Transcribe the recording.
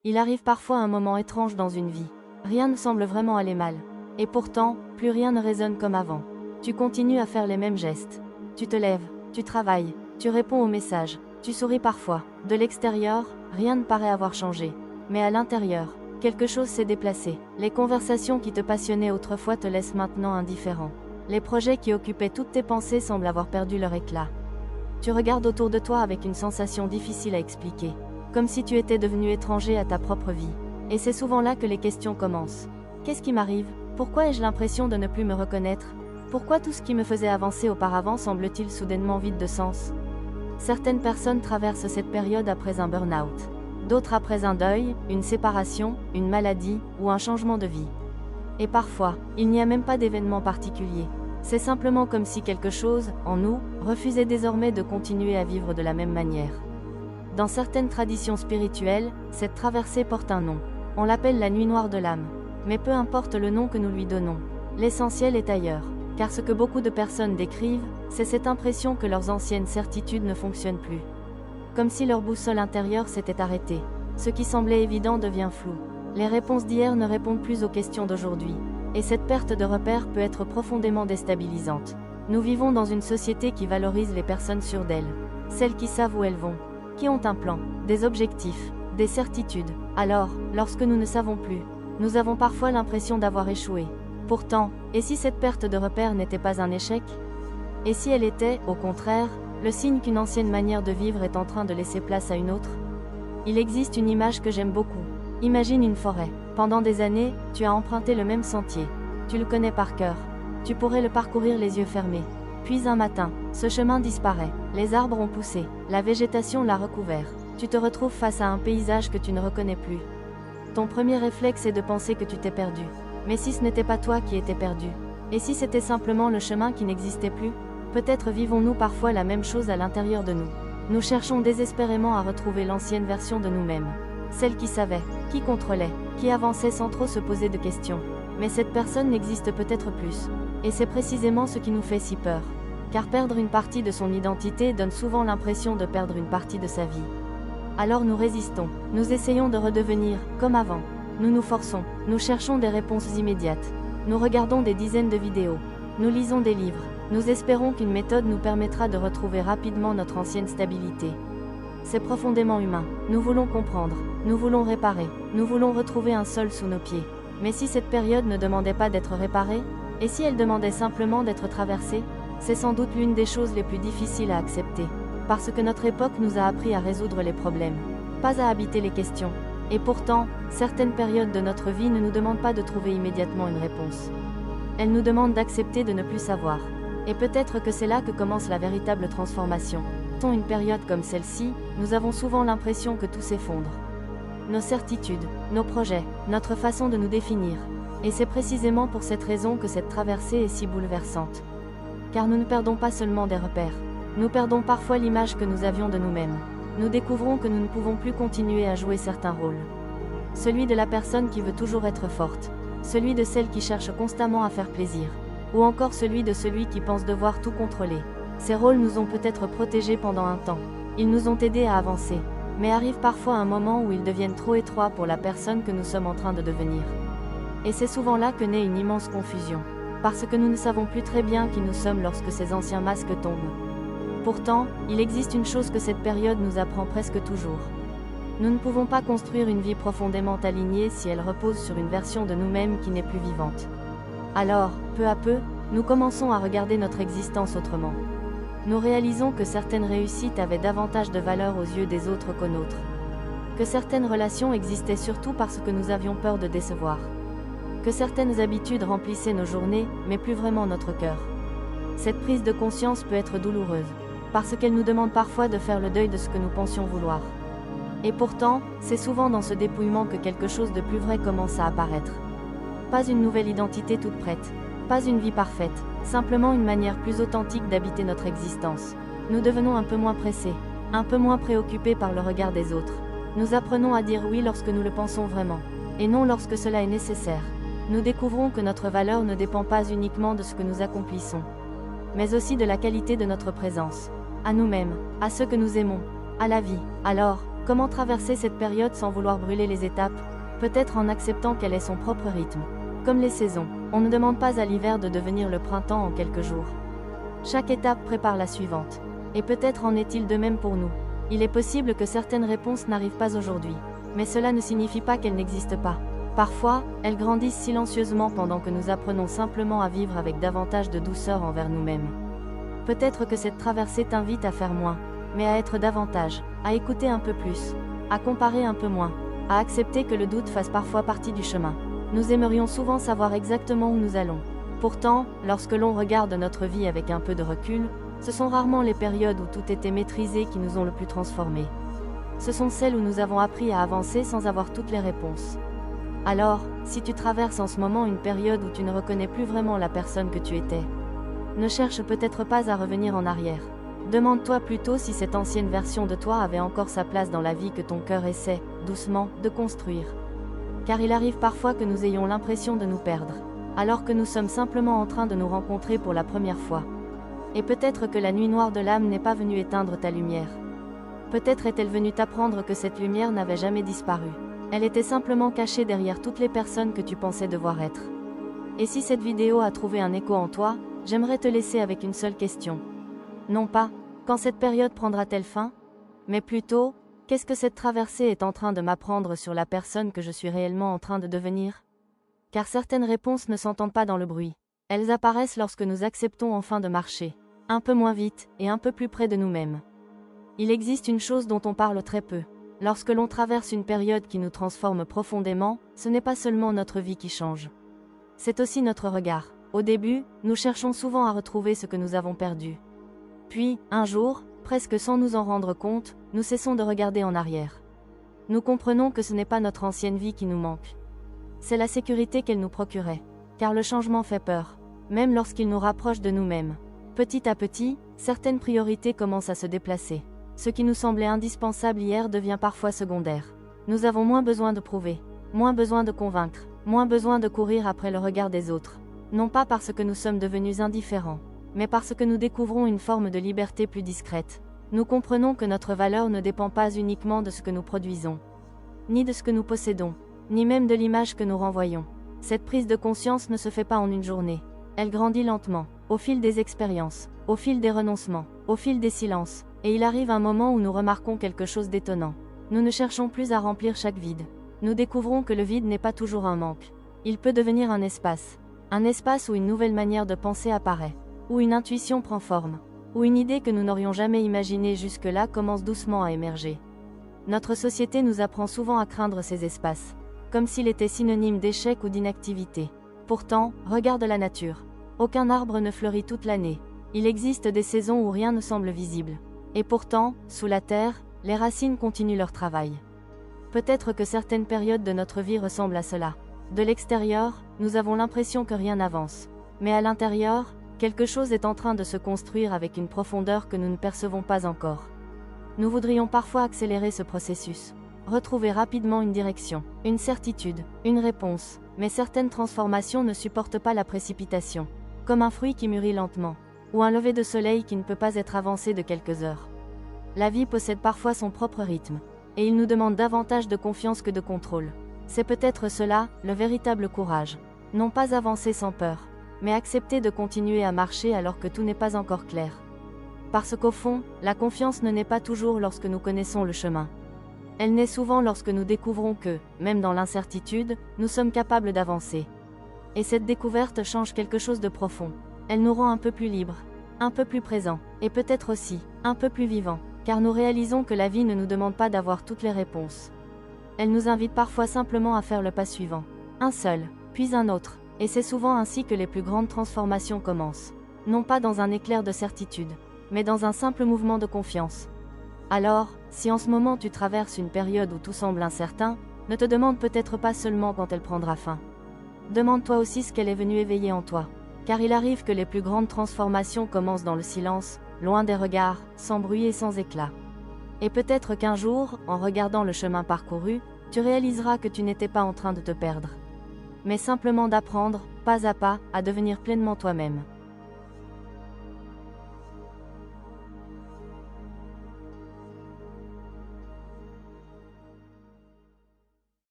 Il arrive parfois un moment étrange dans une vie. Rien ne semble vraiment aller mal. Et pourtant, plus rien ne résonne comme avant. Tu continues à faire les mêmes gestes. Tu te lèves, tu travailles, tu réponds aux messages, tu souris parfois. De l'extérieur, rien ne paraît avoir changé. Mais à l'intérieur, quelque chose s'est déplacé. Les conversations qui te passionnaient autrefois te laissent maintenant indifférent. Les projets qui occupaient toutes tes pensées semblent avoir perdu leur éclat. Tu regardes autour de toi avec une sensation difficile à expliquer. Comme si tu étais devenu étranger à ta propre vie. Et c'est souvent là que les questions commencent. Qu'est-ce qui m'arrive? Pourquoi ai-je l'impression de ne plus me reconnaître? Pourquoi tout ce qui me faisait avancer auparavant semble-t-il soudainement vide de sens? Certaines personnes traversent cette période après un burn-out. D'autres après un deuil, une séparation, une maladie, ou un changement de vie. Et parfois, il n'y a même pas d'événement particulier. C'est simplement comme si quelque chose, en nous, refusait désormais de continuer à vivre de la même manière. Dans certaines traditions spirituelles, cette traversée porte un nom. On l'appelle la nuit noire de l'âme. Mais peu importe le nom que nous lui donnons, l'essentiel est ailleurs. Car ce que beaucoup de personnes décrivent, c'est cette impression que leurs anciennes certitudes ne fonctionnent plus. Comme si leur boussole intérieure s'était arrêtée. Ce qui semblait évident devient flou. Les réponses d'hier ne répondent plus aux questions d'aujourd'hui. Et cette perte de repères peut être profondément déstabilisante. Nous vivons dans une société qui valorise les personnes sûres d'elles. Celles qui savent où elles vont. Qui ont un plan, des objectifs, des certitudes. Alors, lorsque nous ne savons plus, nous avons parfois l'impression d'avoir échoué. Pourtant, et si cette perte de repères n'était pas un échec? Et si elle était, au contraire, le signe qu'une ancienne manière de vivre est en train de laisser place à une autre? Il existe une image que j'aime beaucoup. Imagine une forêt. Pendant des années, tu as emprunté le même sentier. Tu le connais par cœur. Tu pourrais le parcourir les yeux fermés. Puis un matin, ce chemin disparaît. Les arbres ont poussé. La végétation l'a recouvert. Tu te retrouves face à un paysage que tu ne reconnais plus. Ton premier réflexe est de penser que tu t'es perdu. Mais si ce n'était pas toi qui étais perdu? Et si c'était simplement le chemin qui n'existait plus? Peut-être vivons-nous parfois la même chose à l'intérieur de nous. Nous cherchons désespérément à retrouver l'ancienne version de nous-mêmes. Celle qui savait, qui contrôlait, qui avançait sans trop se poser de questions. Mais cette personne n'existe peut-être plus. Et c'est précisément ce qui nous fait si peur. Car perdre une partie de son identité donne souvent l'impression de perdre une partie de sa vie. Alors nous résistons, nous essayons de redevenir comme avant. Nous nous forçons, nous cherchons des réponses immédiates. Nous regardons des dizaines de vidéos. Nous lisons des livres. Nous espérons qu'une méthode nous permettra de retrouver rapidement notre ancienne stabilité. C'est profondément humain. Nous voulons comprendre. Nous voulons réparer. Nous voulons retrouver un sol sous nos pieds. Mais si cette période ne demandait pas d'être réparée? Et si elle demandait simplement d'être traversée? C'est sans doute l'une des choses les plus difficiles à accepter. Parce que notre époque nous a appris à résoudre les problèmes. Pas à habiter les questions. Et pourtant, certaines périodes de notre vie ne nous demandent pas de trouver immédiatement une réponse. Elles nous demandent d'accepter de ne plus savoir. Et peut-être que c'est là que commence la véritable transformation. Dans une période comme celle-ci, nous avons souvent l'impression que tout s'effondre. Nos certitudes, nos projets, notre façon de nous définir. Et c'est précisément pour cette raison que cette traversée est si bouleversante. Car nous ne perdons pas seulement des repères. Nous perdons parfois l'image que nous avions de nous-mêmes. Nous découvrons que nous ne pouvons plus continuer à jouer certains rôles. Celui de la personne qui veut toujours être forte. Celui de celle qui cherche constamment à faire plaisir. Ou encore celui qui pense devoir tout contrôler. Ces rôles nous ont peut-être protégés pendant un temps. Ils nous ont aidés à avancer. Mais arrive parfois un moment où ils deviennent trop étroits pour la personne que nous sommes en train de devenir. Et c'est souvent là que naît une immense confusion. Parce que nous ne savons plus très bien qui nous sommes lorsque ces anciens masques tombent. Pourtant, il existe une chose que cette période nous apprend presque toujours. Nous ne pouvons pas construire une vie profondément alignée si elle repose sur une version de nous-mêmes qui n'est plus vivante. Alors, peu à peu, nous commençons à regarder notre existence autrement. Nous réalisons que certaines réussites avaient davantage de valeur aux yeux des autres qu'aux nôtres. Que certaines relations existaient surtout parce que nous avions peur de décevoir. Que certaines habitudes remplissaient nos journées, mais plus vraiment notre cœur. Cette prise de conscience peut être douloureuse. Parce qu'elle nous demande parfois de faire le deuil de ce que nous pensions vouloir. Et pourtant, c'est souvent dans ce dépouillement que quelque chose de plus vrai commence à apparaître. Pas une nouvelle identité toute prête, pas une vie parfaite, simplement une manière plus authentique d'habiter notre existence. Nous devenons un peu moins pressés, un peu moins préoccupés par le regard des autres. Nous apprenons à dire oui lorsque nous le pensons vraiment, et non lorsque cela est nécessaire. Nous découvrons que notre valeur ne dépend pas uniquement de ce que nous accomplissons, mais aussi de la qualité de notre présence. À nous-mêmes, à ceux que nous aimons, à la vie. Alors, Comment traverser cette période sans vouloir brûler les étapes? Peut-être en acceptant qu'elle ait son propre rythme. Comme les saisons, on ne demande pas à l'hiver de devenir le printemps en quelques jours. Chaque étape prépare la suivante. Et peut-être en est-il de même pour nous. Il est possible que certaines réponses n'arrivent pas aujourd'hui. Mais cela ne signifie pas qu'elles n'existent pas. Parfois, elles grandissent silencieusement pendant que nous apprenons simplement à vivre avec davantage de douceur envers nous-mêmes. Peut-être que cette traversée t'invite à faire moins, mais à être davantage, à écouter un peu plus, à comparer un peu moins, à accepter que le doute fasse parfois partie du chemin. Nous aimerions souvent savoir exactement où nous allons. Pourtant, lorsque l'on regarde notre vie avec un peu de recul, ce sont rarement les périodes où tout était maîtrisé qui nous ont le plus transformés. Ce sont celles où nous avons appris à avancer sans avoir toutes les réponses. Alors, si tu traverses en ce moment une période où tu ne reconnais plus vraiment la personne que tu étais, ne cherche peut-être pas à revenir en arrière. Demande-toi plutôt si cette ancienne version de toi avait encore sa place dans la vie que ton cœur essaie, doucement, de construire. Car il arrive parfois que nous ayons l'impression de nous perdre, alors que nous sommes simplement en train de nous rencontrer pour la première fois. Et peut-être que la nuit noire de l'âme n'est pas venue éteindre ta lumière. Peut-être est-elle venue t'apprendre que cette lumière n'avait jamais disparu. Elle était simplement cachée derrière toutes les personnes que tu pensais devoir être. Et si cette vidéo a trouvé un écho en toi, j'aimerais te laisser avec une seule question. Non pas, quand cette période prendra-t-elle fin? Mais plutôt, qu'est-ce que cette traversée est en train de m'apprendre sur la personne que je suis réellement en train de devenir? Car certaines réponses ne s'entendent pas dans le bruit. Elles apparaissent lorsque nous acceptons enfin de marcher, un peu moins vite et un peu plus près de nous-mêmes. Il existe une chose dont on parle très peu. Lorsque l'on traverse une période qui nous transforme profondément, ce n'est pas seulement notre vie qui change. C'est aussi notre regard. Au début, nous cherchons souvent à retrouver ce que nous avons perdu. Puis, un jour, presque sans nous en rendre compte, nous cessons de regarder en arrière. Nous comprenons que ce n'est pas notre ancienne vie qui nous manque. C'est la sécurité qu'elle nous procurait. Car le changement fait peur, même lorsqu'il nous rapproche de nous-mêmes. Petit à petit, certaines priorités commencent à se déplacer. Ce qui nous semblait indispensable hier devient parfois secondaire. Nous avons moins besoin de prouver, moins besoin de convaincre, moins besoin de courir après le regard des autres. Non pas parce que nous sommes devenus indifférents, mais parce que nous découvrons une forme de liberté plus discrète. Nous comprenons que notre valeur ne dépend pas uniquement de ce que nous produisons, ni de ce que nous possédons, ni même de l'image que nous renvoyons. Cette prise de conscience ne se fait pas en une journée. Elle grandit lentement, au fil des expériences, au fil des renoncements, au fil des silences, et il arrive un moment où nous remarquons quelque chose d'étonnant. Nous ne cherchons plus à remplir chaque vide. Nous découvrons que le vide n'est pas toujours un manque. Il peut devenir un espace où une nouvelle manière de penser apparaît, où une intuition prend forme, où une idée que nous n'aurions jamais imaginée jusque-là commence doucement à émerger. Notre société nous apprend souvent à craindre ces espaces, comme s'il était synonyme d'échec ou d'inactivité. Pourtant, regarde la nature. Aucun arbre ne fleurit toute l'année. Il existe des saisons où rien ne semble visible. Et pourtant, sous la terre, les racines continuent leur travail. Peut-être que certaines périodes de notre vie ressemblent à cela. De l'extérieur, nous avons l'impression que rien n'avance. Mais à l'intérieur, quelque chose est en train de se construire avec une profondeur que nous ne percevons pas encore. Nous voudrions parfois accélérer ce processus, retrouver rapidement une direction, une certitude, une réponse, mais certaines transformations ne supportent pas la précipitation, comme un fruit qui mûrit lentement, ou un lever de soleil qui ne peut pas être avancé de quelques heures. La vie possède parfois son propre rythme, et il nous demande davantage de confiance que de contrôle. C'est peut-être cela, le véritable courage. Non pas avancer sans peur, mais accepter de continuer à marcher alors que tout n'est pas encore clair. Parce qu'au fond, la confiance ne naît pas toujours lorsque nous connaissons le chemin. Elle naît souvent lorsque nous découvrons que, même dans l'incertitude, nous sommes capables d'avancer. Et cette découverte change quelque chose de profond. Elle nous rend un peu plus libres, un peu plus présents, et peut-être aussi, un peu plus vivants, car nous réalisons que la vie ne nous demande pas d'avoir toutes les réponses. Elle nous invite parfois simplement à faire le pas suivant. Un seul, puis un autre, et c'est souvent ainsi que les plus grandes transformations commencent. Non pas dans un éclair de certitude, mais dans un simple mouvement de confiance. Alors, si en ce moment tu traverses une période où tout semble incertain, ne te demande peut-être pas seulement quand elle prendra fin. Demande-toi aussi ce qu'elle est venue éveiller en toi. Car il arrive que les plus grandes transformations commencent dans le silence, loin des regards, sans bruit et sans éclat. Et peut-être qu'un jour, en regardant le chemin parcouru, tu réaliseras que tu n'étais pas en train de te perdre, mais simplement d'apprendre, pas à pas, à devenir pleinement toi-même.